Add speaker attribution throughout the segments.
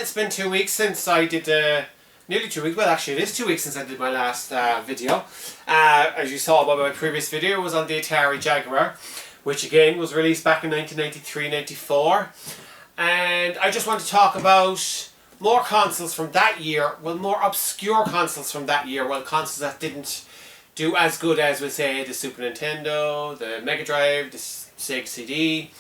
Speaker 1: it's been 2 weeks since I did, nearly 2 weeks, well actually it is 2 weeks since I did my last video. As you saw by my previous video, it was on the Atari Jaguar, which again was released back in 1993-94. And I just want to talk about more consoles from that year, well, more obscure consoles from that year, well, consoles that didn't do as good as, we'll say, the Super Nintendo, the Mega Drive, the Sega CD.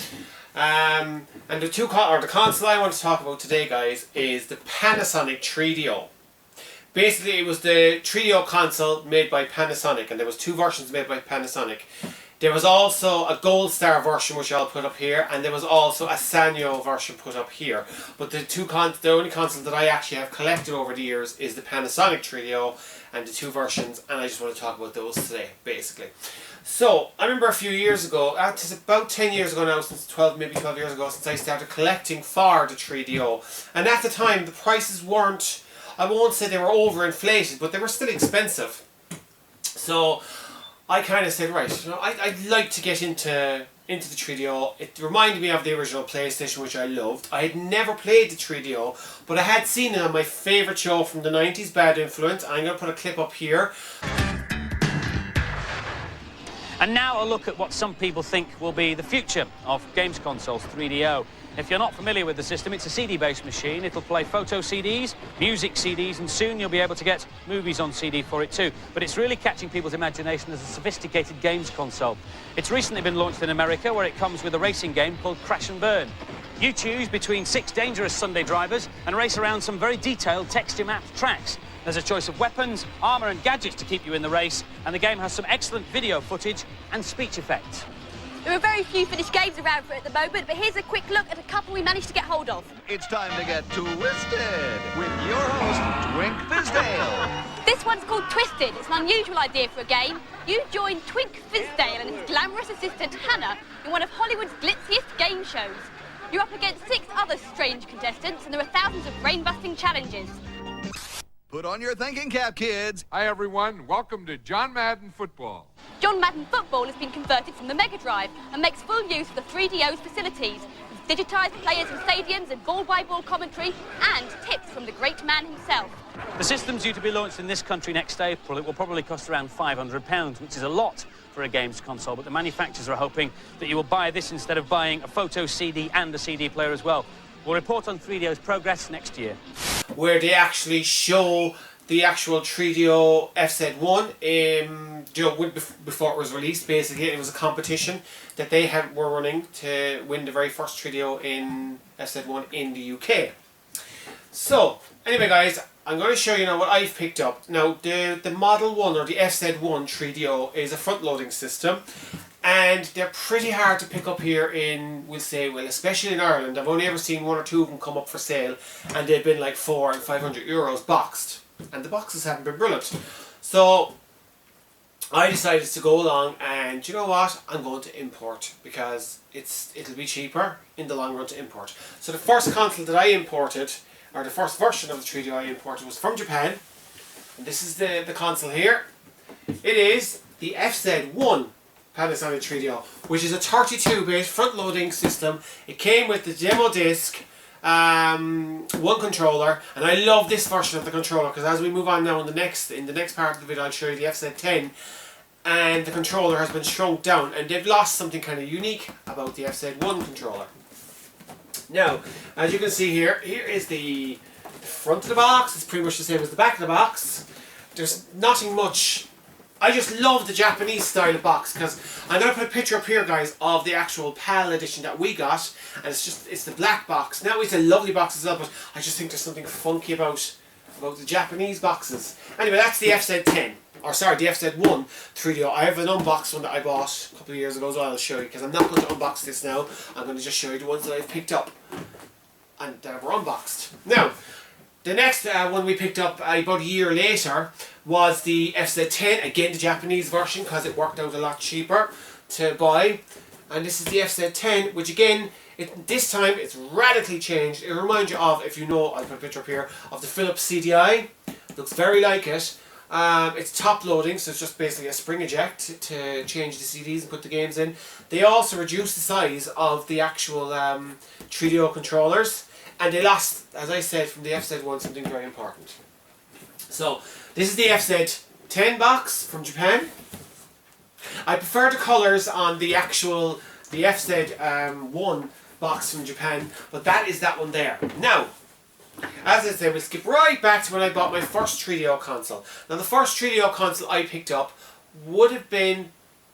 Speaker 1: And the console I want to talk about today, guys, is the Panasonic 3DO. Basically, it was the 3DO console made by Panasonic, and there was two versions made by Panasonic. There was also a Gold Star version, which I'll put up here, and there was also a Sanyo version put up here. But the only console that I actually have collected over the years is the Panasonic 3DO and the two versions, and I just want to talk about those today, basically. So, I remember a few years ago, it's about 10 years ago now, maybe 12 years ago, since I started collecting for the 3DO. And at the time, the prices weren't, I won't say they were overinflated, but they were still expensive. So, I kind of said, right, you know, I'd like to get into the 3DO. It reminded me of the original PlayStation, which I loved. I had never played the 3DO, but I had seen it on my favourite show from the 90s, Bad Influence. I'm going to put a clip up here.
Speaker 2: And now a look at what some people think will be the future of games consoles, 3DO. If you're not familiar with the system, it's a CD-based machine. It'll play photo CDs, music CDs, and soon you'll be able to get movies on CD for it too. But it's really catching people's imagination as a sophisticated games console. It's recently been launched in America, where it comes with a racing game called Crash and Burn. You choose between 6 dangerous Sunday drivers and race around some very detailed texture-mapped tracks. There's a choice of weapons, armour and gadgets to keep you in the race, and the game has some excellent video footage and speech effects.
Speaker 3: There are very few finished games around for it at the moment, but here's a quick look at a couple we managed to get hold of.
Speaker 4: It's time to get twisted with your host, Twink Fizdale.
Speaker 3: This one's called Twisted. It's an unusual idea for a game. You join Twink Fizdale and his glamorous assistant Hannah in one of Hollywood's glitziest game shows. You're up against 6 other strange contestants, and there are thousands of brain-busting challenges.
Speaker 4: Put on your thinking cap, kids.
Speaker 5: Hi, everyone. Welcome to John Madden Football.
Speaker 3: John Madden Football has been converted from the Mega Drive and makes full use of the 3DO's facilities, with digitised players in stadiums and ball-by-ball commentary and tips from the great man himself.
Speaker 2: The system's due to be launched in this country next April. It will probably cost around £500, which is a lot for a games console, but the manufacturers are hoping that you will buy this instead of buying a photo CD and a CD player as well. We'll report on 3DO's progress next year.
Speaker 1: Where they actually show the actual 3DO FZ1 before it was released. Basically, it was a competition that they were running to win the very first 3DO in FZ1 in the UK. So, anyway guys, I'm going to show you now what I've picked up. Now, the Model 1 or the FZ1 3DO is a front-loading system. And they're pretty hard to pick up here in, we'll say, well, especially in Ireland. I've only ever seen 1 or 2 of them come up for sale, and they've been like €400 and €500 boxed. And the boxes haven't been brilliant. So, I decided to go along, and you know what? I'm going to import, because it'll be cheaper in the long run to import. So the first console that I imported, or the first version of the 3DO I imported, was from Japan. And this is the console here. It is the FZ1 Panasonic 3DO, which is a 32-bit front-loading system. It came with the demo disc, one controller, and I love this version of the controller because as we move on now in the next part of the video, I'll show you the FZ10, and the controller has been shrunk down, and they've lost something kind of unique about the FZ1 controller. Now, as you can see here is the front of the box. It's pretty much the same as the back of the box. There's nothing much. I just love the Japanese style of box, because I'm going to put a picture up here, guys, of the actual PAL edition that we got, and it's the black box. Now, it's a lovely box as well, but I just think there's something funky about the Japanese boxes. Anyway, that's the FZ10, or sorry, the FZ1 3DO. I have an unboxed one that I bought a couple of years ago as well. I'll show you, because I'm not going to unbox this now. I'm going to just show you the ones that I've picked up and were unboxed. Now, the next one we picked up about a year later was the FZ10, again the Japanese version, because it worked out a lot cheaper to buy. And this is the FZ10, which again, this time it's radically changed. It reminds you of, if you know, I'll put a picture up here, of the Philips CDI. Looks very like it. It's top loading, so it's just basically a spring eject to change the CDs and put the games in. They also reduced the size of the actual 3DO controllers, and they lost, as I said, from the FZ1 something very important. So this is the FZ10 box from Japan. I prefer the colours on the FZ1 box from Japan, but that is that one there. Now, as I said, we'll skip right back to when I bought my first 3DO console. Now the first 3DO console I picked up would have been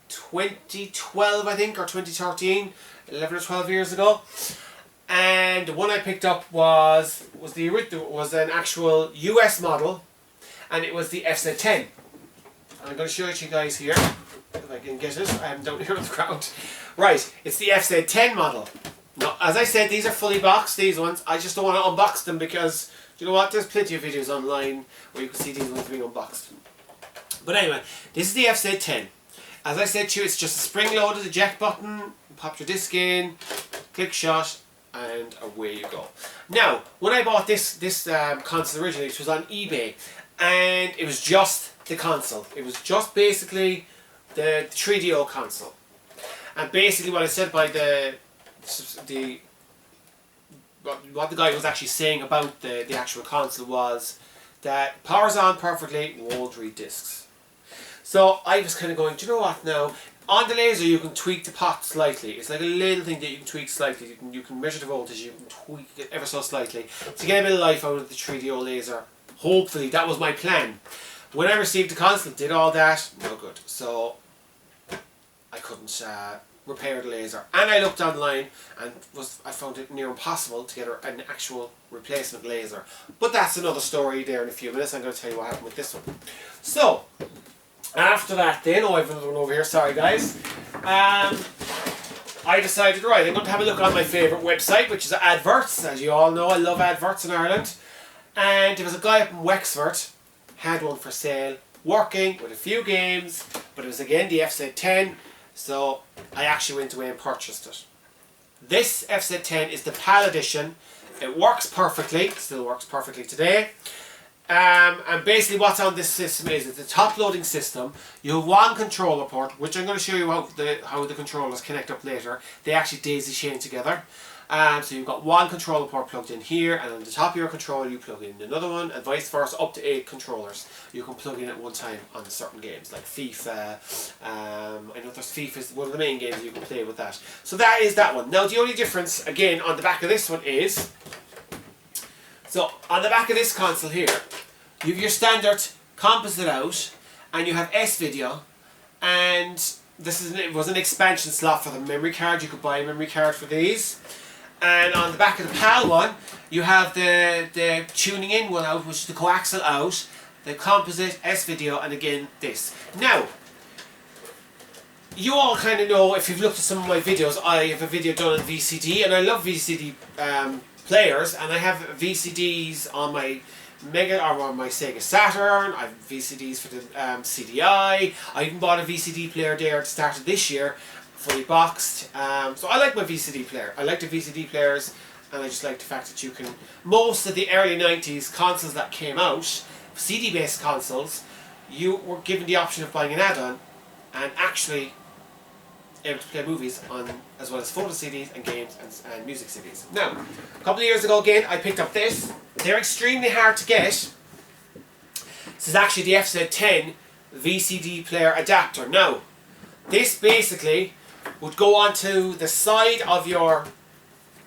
Speaker 1: 2012, I think, or 2013, 11 or 12 years ago. And the one I picked up was an actual US model, and it was the FZ10. I'm going to show it to you guys here, if I can get it. I am down here on the ground. Right, it's the FZ10 model. Now, as I said, these are fully boxed, these ones. I just don't want to unbox them because, you know what, there's plenty of videos online where you can see these ones being unboxed. But anyway, this is the FZ10. As I said to you, it's just a spring-loaded eject button, pop your disc in, click shot, and away you go. Now, when I bought this console originally, it was on eBay, and it was just the console. It was just basically the 3DO console. And basically what I said by what the guy was actually saying about the actual console was that powers on perfectly, won't read discs. So I was kind of going, do you know what now? On the laser you can tweak the pot slightly. It's like a little thing that you can tweak slightly. You can measure the voltage, you can tweak it ever so slightly to get a bit of life out of the 3DO laser. Hopefully, that was my plan. When I received the console, did all that, no good. So I couldn't repair the laser. And I looked online and I found it near impossible to get an actual replacement laser. But that's another story there in a few minutes. I'm going to tell you what happened with this one. So, after that then, I have another one over here, sorry guys. I decided, right, I'm going to have a look on my favourite website, which is Adverts. As you all know, I love Adverts in Ireland. And there was a guy up in Wexford, had one for sale, working with a few games, but it was again the FZ10, so I actually went away and purchased it. This FZ10 is the PAL edition. It works perfectly, still works perfectly today. And basically what's on this system is it's a top loading system. You have one controller port, which I'm going to show you how the controllers connect up later. They actually daisy chain together. So you've got one controller port plugged in here, and on the top of your controller you plug in another one, and vice versa, up to 8 controllers you can plug in at one time on certain games like FIFA. I know there's FIFA is one of the main games you can play with that. So that is that one. Now the only difference again on the back of this one is, so on the back of this console here you have your standard composite out, and you have S-Video, and it was an expansion slot for the memory card. You could buy a memory card for these. And on the back of the PAL one, you have the tuning in one out, which is the coaxial out, the composite, S-Video, and again this. Now, you all kind of know, if you've looked at some of my videos, I have a video done on VCD, and I love VCD players, and I have VCDs on my on my Sega Saturn. I have VCDs for the CDI. I even bought a VCD player there at the start of this year, fully boxed. So I like my VCD player. I like the VCD players, and I just like the fact that you can, most of the early 90s consoles that came out, CD based consoles, you were given the option of buying an add-on and actually able to play movies on, as well as photo CDs and games and music CDs. Now, a couple of years ago again I picked up this. They're extremely hard to get. This is actually the FZ10 VCD player adapter. Now, this basically would go onto the side of your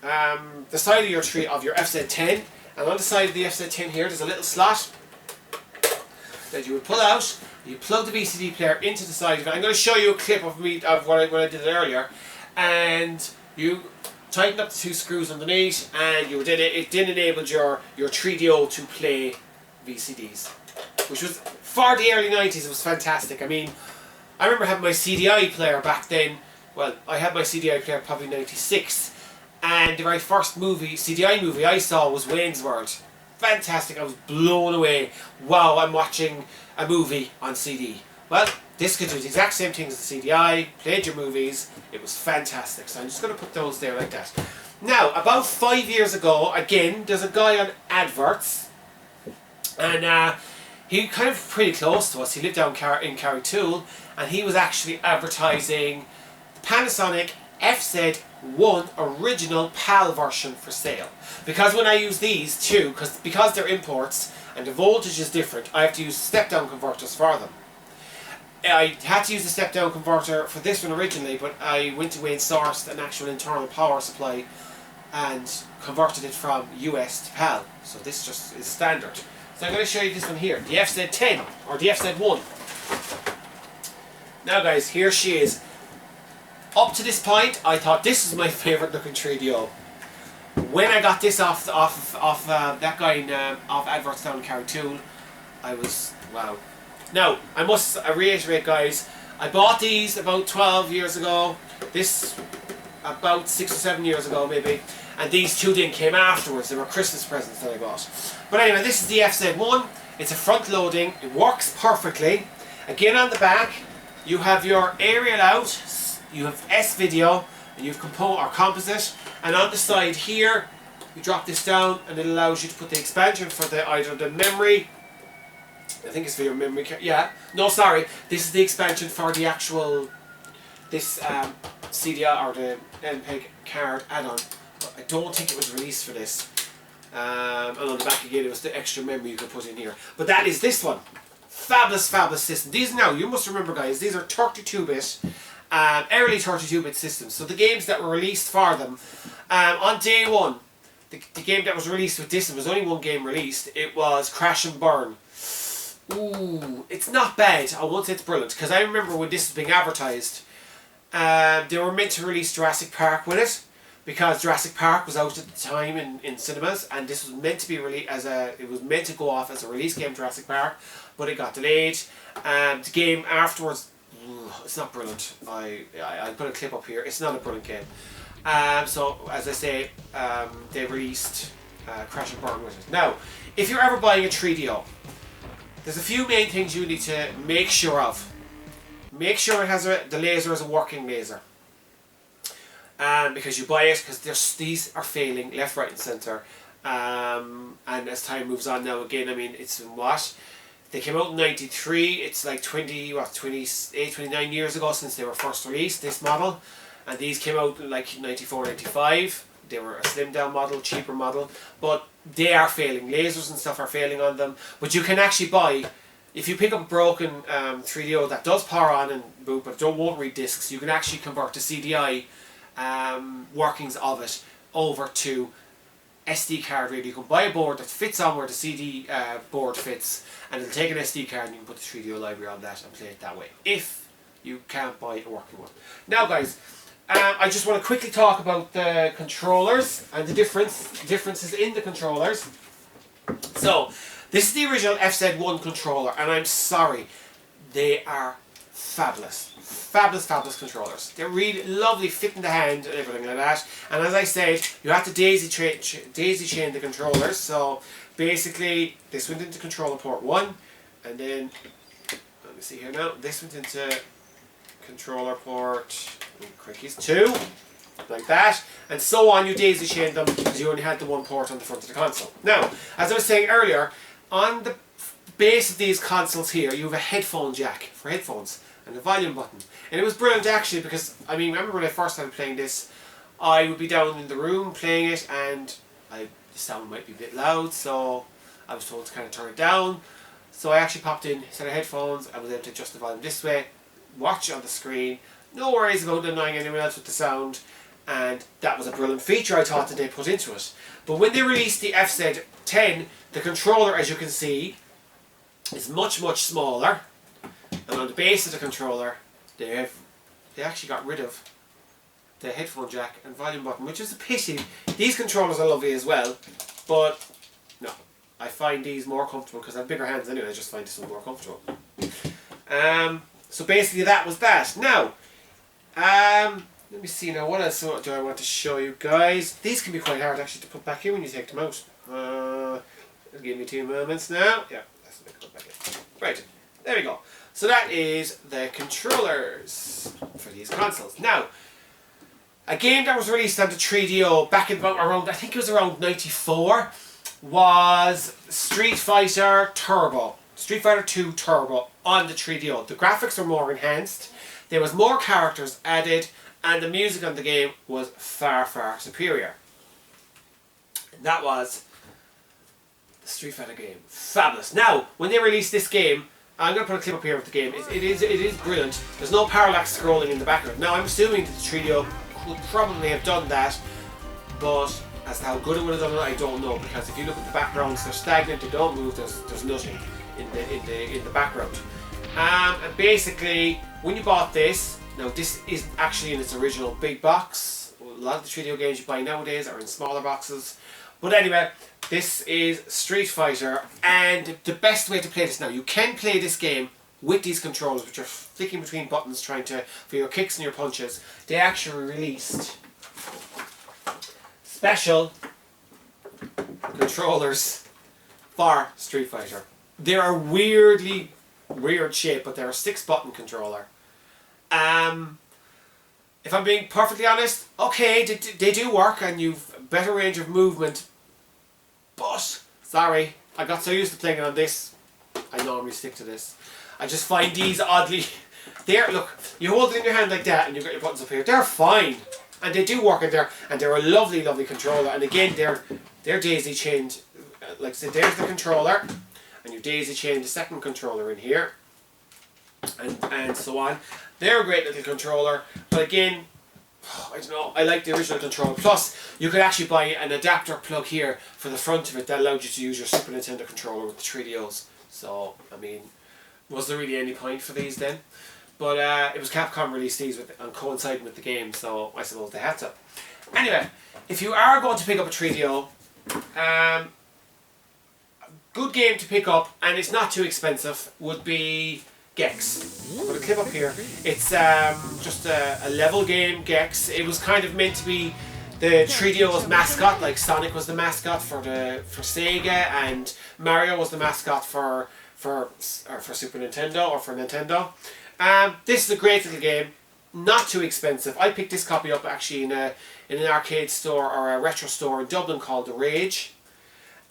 Speaker 1: FZ10, and on the side of the FZ10 here there's a little slot that you would pull out. You plug the VCD player into the side of it. I'm going to show you a clip of when I did it earlier, and you tighten up the 2 screws underneath, and it then enabled your 3DO to play VCDs, which was, for the early 90s, it was fantastic. I mean, I remember having my CDI player back then. Well, I had my CDI player probably 96, and the very first CDI movie I saw was Wayne's World. Fantastic, I was blown away. Wow, I'm watching a movie on CD. Well, this could do the exact same thing as the CDI, played your movies, it was fantastic. So I'm just going to put those there like that. Now, about 5 years ago, again, there's a guy on Adverts, and he kind of pretty close to us. He lived down in Carrigtwohill, and he was actually advertising Panasonic one original PAL version for sale. Because when I use these too, because they're imports and the voltage is different, I have to use step-down converters for them. I had to use a step-down converter for this one originally, but I went away and sourced an actual internal power supply and converted it from US to PAL. So this just is standard. So I'm going to show you this one here, the FZ10 or the FZ1. Now guys, here she is. Up to this point, I thought this is my favourite looking 3DO. When I got this off that guy in, off adverts down in Carrigtwohill, I was, wow. Now, I must reiterate guys, I bought these about 12 years ago, this about 6 or 7 years ago maybe, and these two then came afterwards. They were Christmas presents that I bought. But anyway, this is the FZ1, it's a front loading, it works perfectly. Again on the back, you have your aerial out, you have S-video, and you have composite, and on the side here, you drop this down and it allows you to put the expansion for either the memory, I think it's for your memory card, yeah, no sorry, this is the expansion for the actual, this CDR or the MPEG card add-on, but I don't think it was released for this. And on the back again it was the extra memory you could put in here. But that is this one. Fabulous, fabulous system. These now, you must remember guys, these are 32-bit, early 32-bit systems. So the games that were released for them, on day one, the game that was released with this, there was only one game released, it was Crash and Burn. Ooh, it's not bad. I won't say it's brilliant, because I remember when this was being advertised, they were meant to release Jurassic Park with it, because Jurassic Park was out at the time in cinemas, and this was meant to be released as it was meant to go off as a release game, Jurassic Park, but it got delayed. The game afterwards, it's not brilliant. I put a clip up here. It's not a brilliant game. So as I say, they released Crash and Burn with it. Now, if you're ever buying a 3DO, there's a few main things you need to make sure of. Make sure it has the laser is a working laser. Because you buy it, because these are failing left, right and centre. And as time moves on now again, I mean, it's in what? They came out in 93, it's like 28, 29 years ago since they were first released, this model. And these came out in like 94, 95. They were a slimmed down model, cheaper model. But they are failing. Lasers and stuff are failing on them. But you can actually buy, if you pick up a broken 3DO that does power on and boot, but won't read discs, you can actually convert the CDI workings of it over to SD card reader. You can buy a board that fits on where the CD board fits, and it'll take an SD card and you can put the 3DO library on that and play it that way, if you can't buy a working one. Now guys, I just want to quickly talk about the controllers and the differences in the controllers. So, this is the original FZ1 controller, and I'm sorry, they are fabulous. Fabulous, fabulous controllers. They're really lovely, fit in the hand and everything like that. And as I said, you have to daisy chain the controllers. So basically, this went into controller port 1, and then, let me see here now, this went into controller port, quickies, 2, like that, and so on. You daisy chain them because you only had the one port on the front of the console. Now, as I was saying earlier, on the base of these consoles here, you have a headphone jack for headphones and a volume button. And it was brilliant actually, because I mean, remember when I first started playing this, I would be down in the room playing it, and the sound might be a bit loud, so I was told to kind of turn it down. So I actually popped in a set of headphones. I was able to adjust the volume this way, watch it on the screen, no worries about annoying anyone else with the sound, and that was a brilliant feature I thought that they put into it. But when they released the FZ10, the controller, as you can see, is much, much smaller. And on the base of the controller, they actually got rid of the headphone jack and volume button, which is a pity. These controllers are lovely as well, but no, I find these more comfortable because I have bigger hands anyway. I just find this one more comfortable. So basically that was that. Now, let me see now, what else do I want to show you guys? These can be quite hard actually to put back in when you take them out. Give me 2 moments now. Yeah, that's what I put back in. Right, there we go. So that is the controllers for these consoles. Now, a game that was released on the 3DO back in about around, I think it was around 94, was Street Fighter Turbo. Street Fighter 2 Turbo on the 3DO. The graphics were more enhanced, there was more characters added, and the music on the game was far, far superior. And that was the Street Fighter game. Fabulous. Now, when they released this game, I'm going to put a clip up here of the game. It is brilliant. There's no parallax scrolling in the background. Now, I'm assuming that the Trio could probably have done that, but as to how good it would have done it, I don't know, because if you look at the backgrounds, they're stagnant, they don't move, there's nothing in the background. And basically, when you bought this, now this is actually in its original big box. A lot of the Trio games you buy nowadays are in smaller boxes. But anyway, this is Street Fighter, and the best way to play this now, you can play this game with these controllers, which are flicking between buttons for your kicks and your punches. They actually released special controllers for Street Fighter. They're a weirdly weird shape, but they're a 6-button controller. If I'm being perfectly honest, okay, they do work and you've better range of movement, but sorry, I got so used to playing it on this, I normally stick to this. I just find these oddly, look, you hold it in your hand like that and you've got your buttons up here, they're fine. And they do work in there, and they're a lovely, lovely controller. And again, they're daisy chained. Like I said, there's the controller, and you daisy chain the second controller in here, and so on. They're a great little controller, but again, I don't know, I like the original controller. Plus, you could actually buy an adapter plug here for the front of it that allowed you to use your Super Nintendo controller with the 3DOs. So, I mean, was there really any point for these then? But it was Capcom released these and coinciding with the game, so I suppose they had to. Anyway, if you are going to pick up a 3DO, good game to pick up, and it's not too expensive, would be Gex. I'll put a clip up here. It's just a level game, Gex. It was kind of meant to be the 3DO's mascot, like Sonic was the mascot for Sega, and Mario was the mascot for Super Nintendo or for Nintendo. This is a great little game, not too expensive. I picked this copy up actually in an arcade store or a retro store in Dublin called The Rage,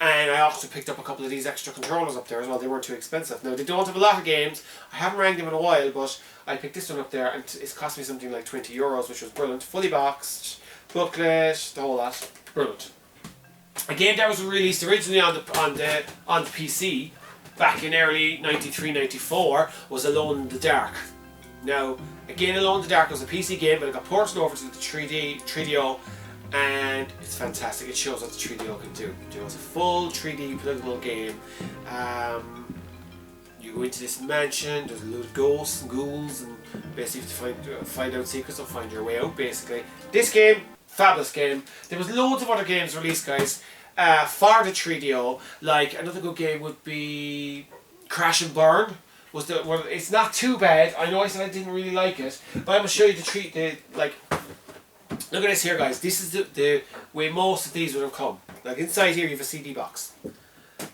Speaker 1: and I also picked up a couple of these extra controllers up there as well. They weren't too expensive. Now they don't have a lot of games, I haven't rang them in a while, but I picked this one up there and it's cost me something like €20, which was brilliant. Fully boxed, booklet, the whole lot, brilliant. A game that was released originally on the PC back in early 93-94 was Alone in the Dark. Now, again, Alone in the Dark was a PC game, but it got ported over to the 3DO, and it's fantastic. It shows what the 3DO can do. It was a full 3D playable game. You go into this mansion, there's a load of ghosts and ghouls, and basically you have to find out secrets or find your way out, basically. This game, fabulous game. There was loads of other games released, guys, for the 3DO. Like, another good game would be Crash and Burn. It's not too bad. I know I said I didn't really like it, but I'm going to show you look at this here, guys. This is the way most of these would have come. Like, inside here you have a CD box.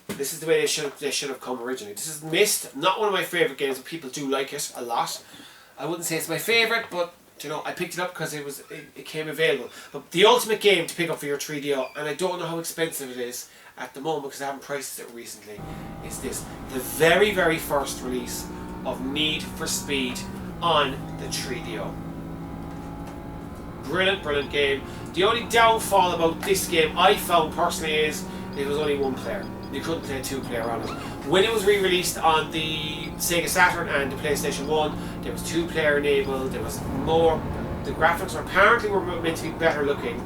Speaker 1: This is the way they should have come originally. This is Myst, not one of my favourite games, but people do like it a lot. I wouldn't say it's my favourite, but you know, I picked it up because it came available. But the ultimate game to pick up for your 3DO, and I don't know how expensive it is at the moment because I haven't priced it recently, is this. The very, very first release of Need for Speed on the 3DO. Brilliant, brilliant game. The only downfall about this game I found personally is it was only one player. You couldn't play 2-player on it. When it was re-released on the Sega Saturn and the PlayStation 1, there was 2-player enabled, there was more, the graphics apparently were meant to be better looking,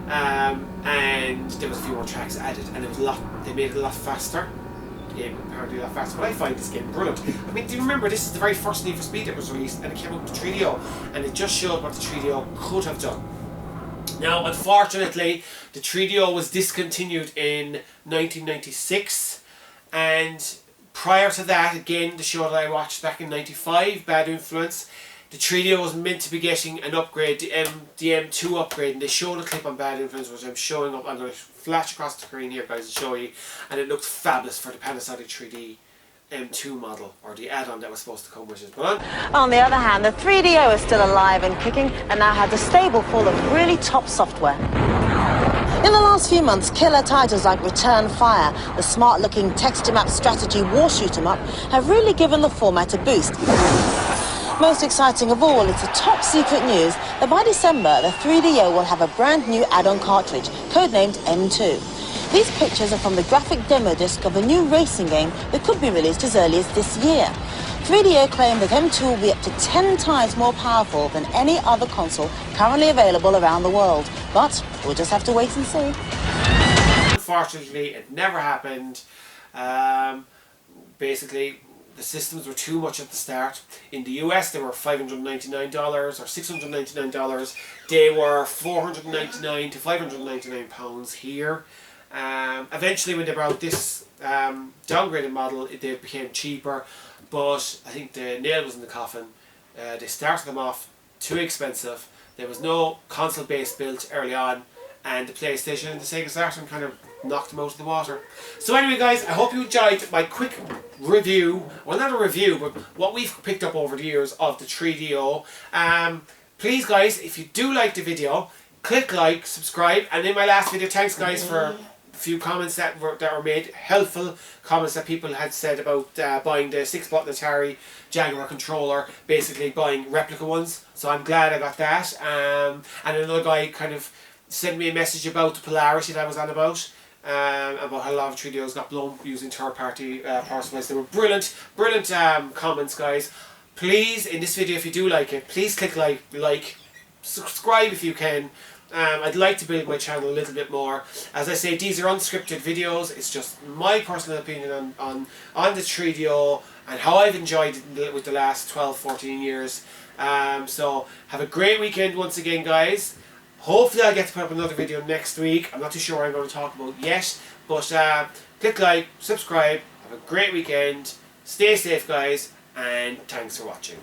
Speaker 1: and there was a few more tracks added, and they made it a lot faster. The game apparently a lot faster, but I find this game brilliant. I mean, do you remember, this is the very first Need for Speed that was released, and it came out with the 3DO, and it just showed what the 3DO could have done. Now, unfortunately, the 3DO was discontinued in 1996, and prior to that, again, the show that I watched back in 95, Bad Influence, the 3DO was meant to be getting an upgrade, the M2 upgrade, and they showed a clip on Bad Influence, which I'm showing up. I'm going to flash across the screen here, guys, to show you, and it looked fabulous for the Panasonic 3D M2 model, or the add-on that was supposed to come with it. But
Speaker 6: on the other hand, the 3DO is still alive and kicking and now has a stable full of really top software. In the last few months, killer titles like Return Fire, the smart-looking texture map strategy war shoot 'em up, have really given the format a boost. Most exciting of all, it's a top secret news that by December, the 3DO will have a brand new add-on cartridge, codenamed M2. These pictures are from the graphic demo disc of a new racing game that could be released as early as this year. 3DO claim that M2 will be up to 10 times more powerful than any other console currently available around the world. But we'll just have to wait and see.
Speaker 1: Unfortunately, it never happened. Basically, the systems were too much at the start. In the US, they were $599 or $699. They were $499 to £599 here. Eventually, when they brought this downgraded model, they became cheaper. But I think the nail was in the coffin. They started them off too expensive. There was no console base built early on, and the PlayStation and the Sega Saturn kind of knocked them out of the water. So anyway, guys, I hope you enjoyed my quick review, well, not a review, but what we've picked up over the years of the 3DO. Please, guys, if you do like the video, click like, subscribe, and in my last video, thanks, guys, for a few comments that were made, helpful comments that people had said about buying the 6-button Atari Jaguar controller, basically buying replica ones. So I'm glad I got that. And another guy kind of sent me a message about the polarity that I was on about how a lot of 3DOs got blown using third-party power supplies. They were brilliant comments, guys. Please, in this video, if you do like it, please click like, subscribe if you can. I'd like to build my channel a little bit more. As I say, these are unscripted videos. It's just my personal opinion on the 3DO and how I've enjoyed it with the last 12-14 years. So have a great weekend once again, guys. Hopefully I'll get to put up another video next week. I'm not too sure what I'm going to talk about yet. But click like, subscribe, have a great weekend, stay safe, guys, and thanks for watching.